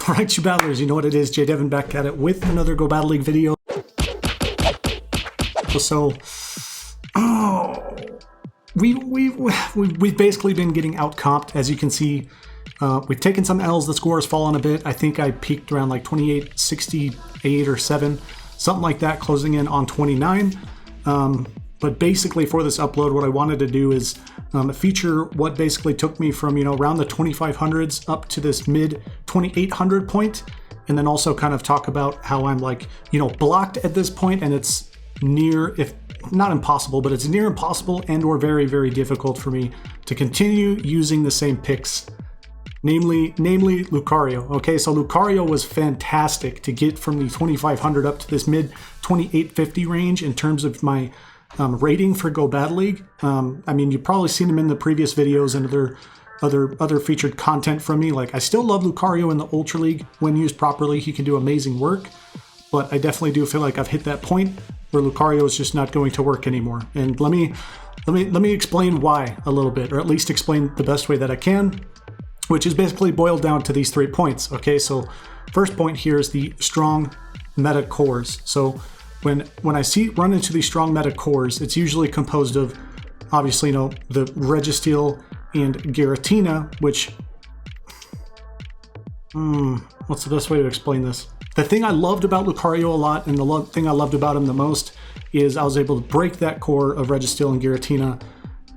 Alright, you battlers, you know what it is. JayDevin back at it with another Go Battle League video. So, we've basically been getting out-comped. As you can see, we've taken some L's, the score has fallen a bit. I think I peaked around like 28, 68 or 7, something like that, closing in on 29. But basically for this upload, what I wanted to do is feature what basically took me from, around the 2500s up to this mid 2800 point, and then also kind of talk about how I'm like, blocked at this point, and it's near, if not impossible, but it's near impossible and or very, very difficult for me to continue using the same picks, namely Lucario. Okay, so Lucario was fantastic to get from the 2500 up to this mid 2850 range in terms of my rating for Go Battle League. I mean, you've probably seen him in the previous videos and other featured content from me. Like, I still love Lucario in the Ultra League. When used properly, he can do amazing work, but I definitely do feel like I've hit that point where Lucario is just not going to work anymore. And let me explain why a little bit, or at least explain the best way that I can, which is basically boiled down to these 3 points. Okay, so first point here is the strong meta cores. So when I run into these strong meta cores, it's usually composed of, obviously, the Registeel and Giratina, which, what's the best way to explain this? The thing I loved about Lucario a lot, and the thing I loved about him the most, is I was able to break that core of Registeel and Giratina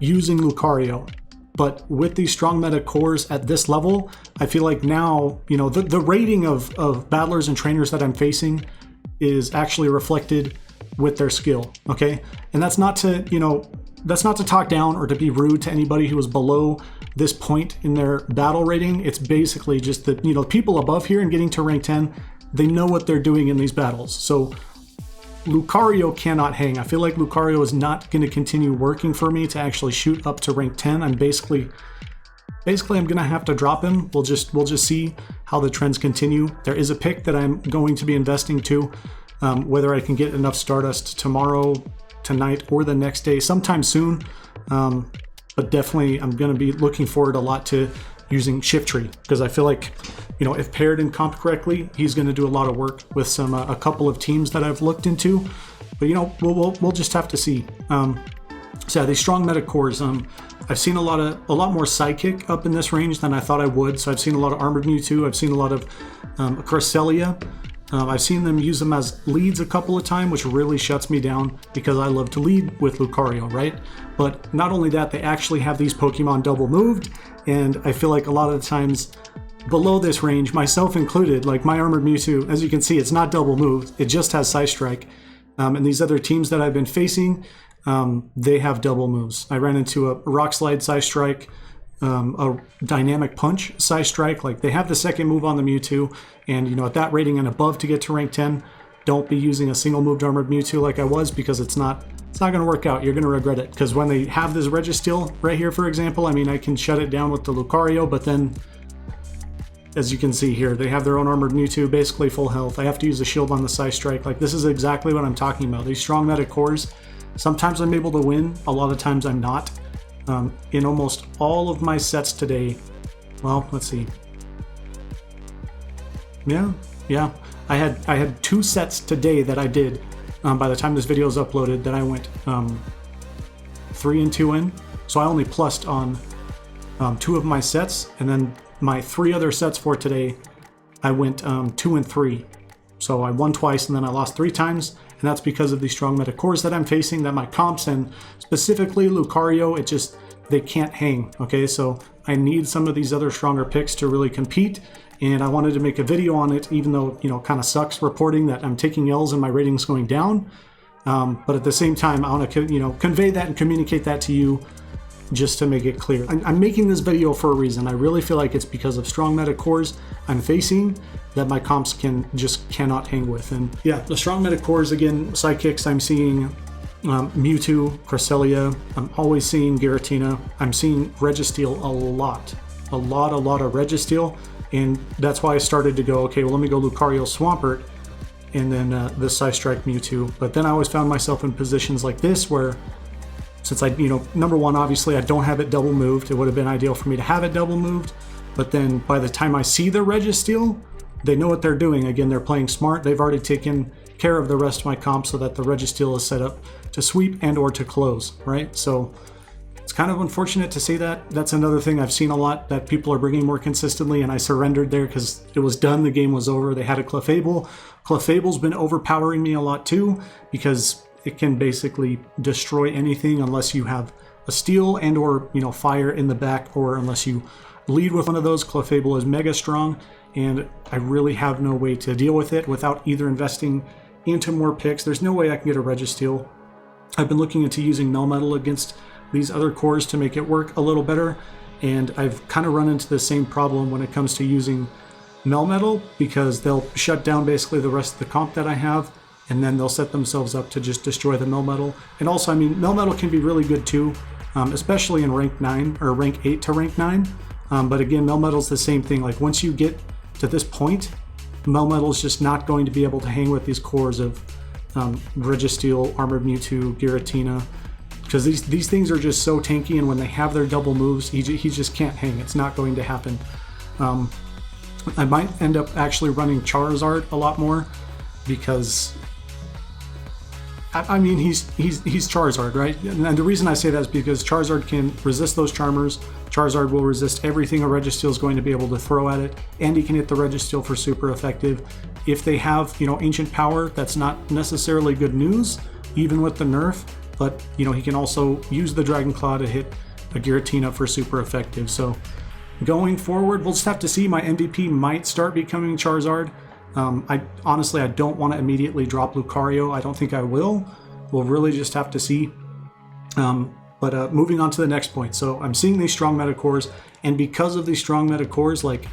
using Lucario. But with these strong meta cores at this level, I feel like now, the rating of battlers and trainers that I'm facing is actually reflected with their skill, okay? And that's not to, that's not to talk down or to be rude to anybody who is below this point in their battle rating. It's basically just that, people above here and getting to rank 10, they know what they're doing in these battles. So Lucario cannot hang. I feel like Lucario is not going to continue working for me to actually shoot up to rank 10. I'm basically I'm gonna have to drop him. We'll just see how the trends continue. There is a pick that I'm going to be investing to, whether I can get enough Stardust tomorrow, tonight, or the next day, sometime soon. But definitely I'm gonna be looking forward a lot to using Shiftry, because I feel like, if paired and comped correctly, he's gonna do a lot of work with a couple of teams that I've looked into. But we'll just have to see. So yeah, these strong meta cores. I've seen a lot more Psychic up in this range than I thought I would. So I've seen a lot of Armored Mewtwo. I've seen a lot of Cresselia. I've seen them use them as leads a couple of times, which really shuts me down because I love to lead with Lucario, right? But not only that, they actually have these Pokemon double moved, and I feel like a lot of the times below this range, myself included, like my Armored Mewtwo, as you can see, it's not double moved. It just has Psystrike. And these other teams that I've been facing, they have double moves. I ran into a Rock Slide Psystrike, a Dynamic Punch Psystrike. Like, they have the second move on the Mewtwo, and at that rating and above to get to rank 10, don't be using a single moved Armored Mewtwo like I was, because it's not going to work out. You're going to regret it, because when they have this Registeel right here, for example, I mean, I can shut it down with the Lucario, but then, as you can see here, they have their own Armored Mewtwo, basically full health. I have to use a shield on the Psystrike. Like, this is exactly what I'm talking about. These strong meta cores, sometimes I'm able to win, a lot of times I'm not. In almost all of my sets today, well, let's see. Yeah, I had 2 sets today that I did, by the time this video is uploaded, that I went 3-2 in. So I only plussed on 2 of my sets, and then my 3 other sets for today, I went 2-3. So I won twice, and then I lost 3 times, and that's because of these strong meta cores that I'm facing, that my comps, and specifically Lucario, they can't hang, okay? So I need some of these other stronger picks to really compete, and I wanted to make a video on it, even though, kind of sucks reporting that I'm taking L's and my rating's going down. But at the same time, I want to, convey that and communicate that to you, just to make it clear. I'm making this video for a reason. I really feel like it's because of strong meta cores I'm facing that my comps cannot hang with. And yeah, the strong meta cores, again, Psychics, I'm seeing Mewtwo, Cresselia, I'm always seeing Giratina, I'm seeing Registeel a lot of Registeel, and that's why I started to go, okay, well, let me go Lucario Swampert, and then the Psystrike Mewtwo. But then I always found myself in positions like this where, since I, number one, obviously I don't have it double moved. It would have been ideal for me to have it double moved, but then by the time I see the Registeel, they know what they're doing. Again, they're playing smart. They've already taken care of the rest of my comp so that the Registeel is set up to sweep and or to close, right? So it's kind of unfortunate to see that. That's another thing I've seen a lot, that people are bringing more consistently, and I surrendered there because it was done. The game was over. They had a Clefable. Clefable's been overpowering me a lot too, because it can basically destroy anything unless you have a steel and or, you know, fire in the back, or unless you lead with one of those. Clefable is mega strong, and I really have no way to deal with it without either investing into more picks. There's no way I can get a Registeel. I've been looking into using Melmetal against these other cores to make it work a little better, and I've kind of run into the same problem when it comes to using Melmetal, because they'll shut down basically the rest of the comp that I have, and then they'll set themselves up to just destroy the Melmetal. And also, I mean, Melmetal can be really good too, especially in rank 9 or rank 8 to rank 9. But again, Melmetal's the same thing. Like, once you get to this point, Melmetal's just not going to be able to hang with these cores of Registeel, Armored Mewtwo, Giratina, because these things are just so tanky, and when they have their double moves, he just can't hang. It's not going to happen. I might end up actually running Charizard a lot more, because I mean, he's Charizard, right? And the reason I say that is because Charizard can resist those Charmers. Charizard will resist everything a Registeel is going to be able to throw at it, and he can hit the Registeel for super effective. If they have, you know, Ancient Power, that's not necessarily good news, even with the nerf, but, you know, he can also use the Dragon Claw to hit a Giratina for super effective. So going forward, we'll just have to see. My MVP might start becoming Charizard. I honestly don't want to immediately drop Lucario. I don't think I will. We'll really just have to see. But moving on to the next point. So I'm seeing these strong meta cores, and because of these strong meta cores, like,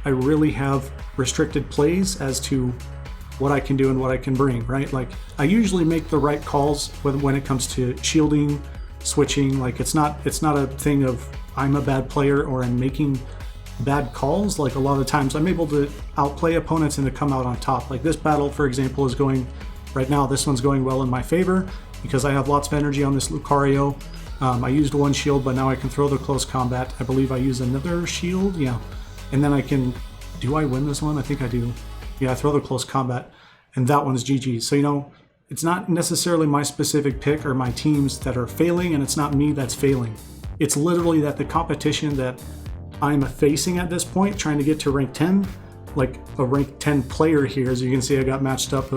I really have restricted plays as to what I can do and what I can bring, right? Like, I usually make the right calls when it comes to shielding, switching. Like, it's not a thing of I'm a bad player or I'm making bad calls. Like, a lot of times I'm able to outplay opponents and to come out on top. Like, this battle, for example, is going right now. This one's going well in my favor because I have lots of energy on this Lucario. I used one shield, but now I can throw the close combat. I believe I use another shield, yeah. And then I can, do I win this one? I think I do. Yeah, I throw the close combat, and that one's GG. So, you know, it's not necessarily my specific pick or my teams that are failing, and it's not me that's failing. It's literally that the competition that I'm facing at this point, trying to get to rank 10, like a rank 10 player here, as you can see I got matched up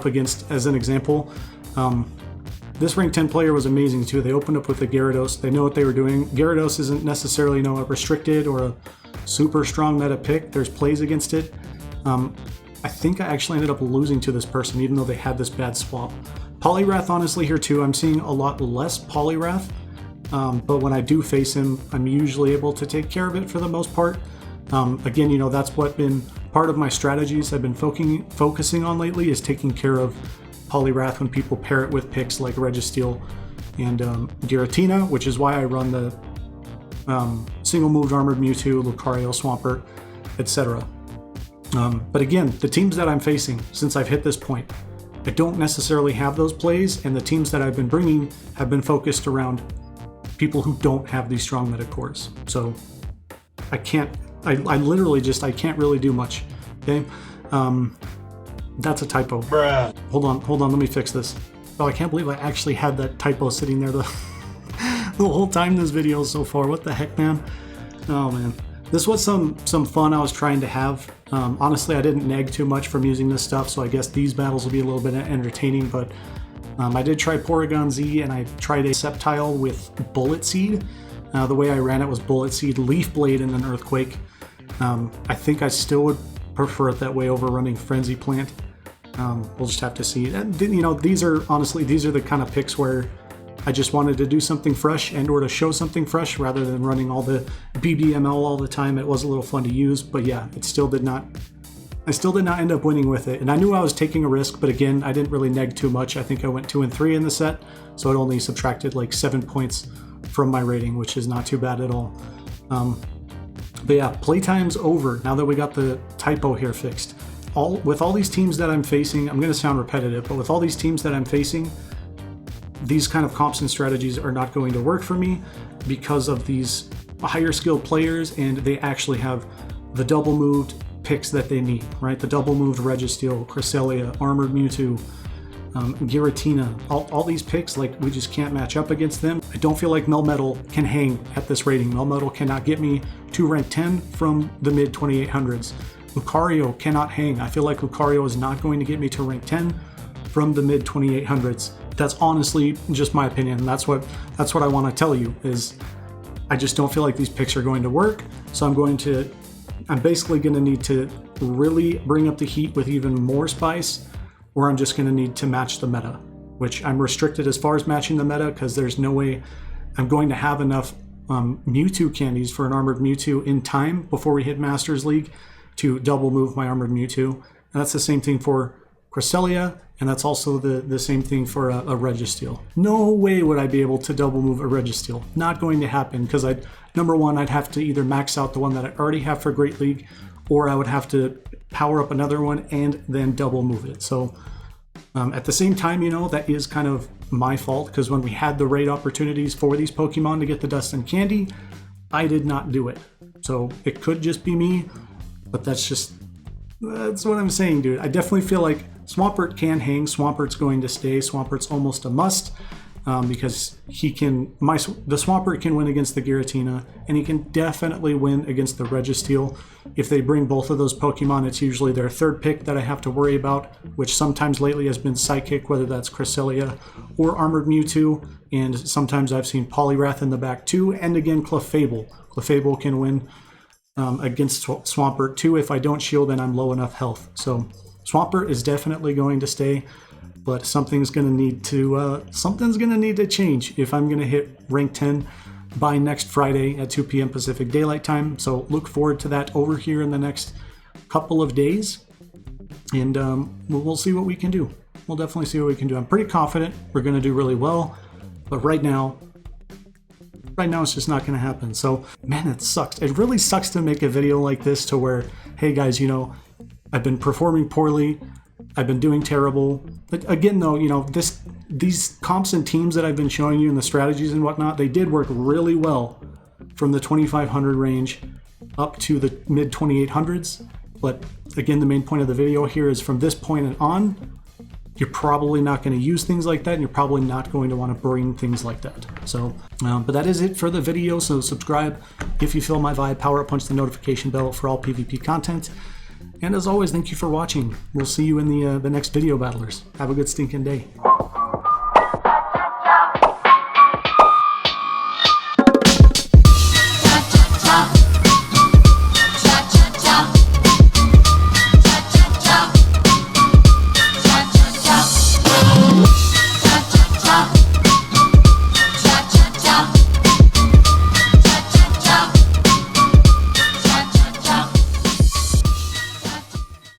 against, as an example. This rank 10 player was amazing too. They opened up with a Gyarados. They know what they were doing. Gyarados isn't necessarily, you know, a restricted or a super strong meta pick. There's plays against it. I think I actually ended up losing to this person, even though they had this bad swap. Poliwrath, honestly, here too, I'm seeing a lot less Poliwrath. But when I do face him, I'm usually able to take care of it for the most part. Again, you know, that's what been part of my strategies I've been focusing on lately, is taking care of Poliwrath when people pair it with picks like Registeel and Giratina, which is why I run the single-moved Armored Mewtwo, Lucario, Swampert, etc. But again, the teams that I'm facing, since I've hit this point, I don't necessarily have those plays, and the teams that I've been bringing have been focused around people who don't have these strong meta cores. So I can't really do much, okay? That's a typo. Bruh. Hold on, let me fix this. Oh, I can't believe I actually had that typo sitting there the whole time this video so far. What the heck, man? Oh, man. This was some fun I was trying to have. Honestly, I didn't neg too much from using this stuff, so I guess these battles will be a little bit entertaining, but I did try Porygon Z, and I tried a Sceptile with Bullet Seed. The way I ran it was Bullet Seed, Leaf Blade, and then Earthquake. I think I still would prefer it that way over running Frenzy Plant. We'll just have to see. And, you know, these are the kind of picks where I just wanted to do something fresh and or to show something fresh rather than running all the BBML all the time. It was a little fun to use, but yeah, I still did not end up winning with it. And I knew I was taking a risk, but again, I didn't really neg too much. I think I went 2 and 3 in the set, so it only subtracted like 7 points from my rating, which is not too bad at all. But yeah, playtime's over now that we got the typo here fixed. With all these teams that I'm facing, I'm going to sound repetitive, but with all these teams that I'm facing, these kind of comps and strategies are not going to work for me because of these higher skilled players, and they actually have the double moved picks that they need, right? The double moved Registeel, Cresselia, Armored Mewtwo, Giratina, all these picks, like, we just can't match up against them. I don't feel like Melmetal can hang at this rating. Melmetal cannot get me to rank 10 from the mid 2800s. Lucario cannot hang. I feel like Lucario is not going to get me to rank 10 from the mid 2800s. That's honestly just my opinion. That's what I want to tell you, is I just don't feel like these picks are going to work. So I'm basically going to need to really bring up the heat with even more spice, or I'm just going to need to match the meta, which I'm restricted as far as matching the meta because there's no way I'm going to have enough Mewtwo candies for an Armored Mewtwo in time before we hit Masters League to double move my Armored Mewtwo. And that's the same thing for Cresselia, and that's also the same thing for a Registeel. No way would I be able to double move a Registeel. Not going to happen, because number one, I'd have to either max out the one that I already have for Great League, or I would have to power up another one and then double move it. So at the same time, that is kind of my fault, because when we had the raid opportunities for these Pokemon to get the Dust and Candy, I did not do it. So it could just be me, but that's what I'm saying, dude. I definitely feel like Swampert can hang. Swampert's going to stay. Swampert's almost a must, because the Swampert can win against the Giratina, and he can definitely win against the Registeel. If they bring both of those Pokemon, it's usually their third pick that I have to worry about, which sometimes lately has been Psychic, whether that's Cresselia or Armored Mewtwo, and sometimes I've seen Poliwrath in the back too, and again Clefable. Clefable can win against Swampert too if I don't shield and I'm low enough health. So Swampert is definitely going to stay, but something's going to need to change if I'm going to hit rank 10 by next Friday at 2 p.m. Pacific Daylight Time. So look forward to that over here in the next couple of days, and we'll see what we can do. We'll definitely see what we can do. I'm pretty confident we're going to do really well, but right now it's just not going to happen. So man, it sucks. It really sucks to make a video like this to where, hey guys, I've been performing poorly, I've been doing terrible. But again though, these comps and teams that I've been showing you and the strategies and whatnot, they did work really well from the 2500 range up to the mid 2800s. But again, the main point of the video here is from this point on, you're probably not going to use things like that, and you're probably not going to want to bring things like that. So, but that is it for the video. So subscribe if you feel my vibe, power up, punch the notification bell for all PvP content. And as always, thank you for watching. We'll see you in the next video, battlers. Have a good stinking day.